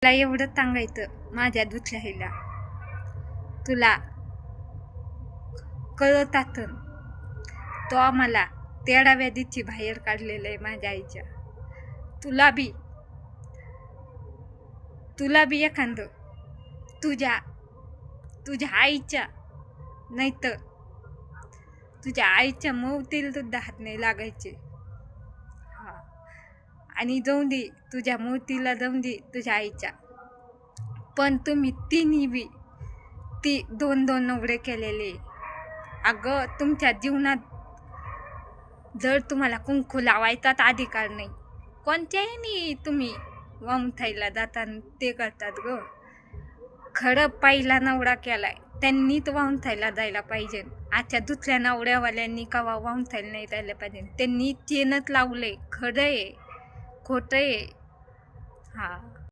मला एवढं सांगायचं माझ्या दुसऱ्याला, तुला कळत असन तो आम्हाला तेडा व्याधीची बाहेर काढलेलं आहे माझ्या आईच्या. तुला बी एखादं तुझ्या आईच्या नाही तर तुझ्या आईच्या मौतीला सुद्धा हात नाही लागायचे. हा, आणि जाऊन दे तुझ्या मौतीला, जाऊन दे तुझ्या आईच्या. पण तुम्ही तिन्ही बी ती 2-2 नवरे केलेले. अगं तुमच्या जीवनात जर तुम्हाला कुंकू लावायचाच अधिकार नाही, कोणत्याही नाही तुम्ही वाहून थायला जाता ते करतात ग. खरं पहिला नवरा केलाय त्यांनीच वाहून थायला जायला पाहिजे. आजच्या दुसऱ्या नवऱ्यावाल्यांनी कवा वाहून थायला नाही जायला पाहिजे. त्यांनी चेनच लावले. खरं आहे खोटं आहे. हा.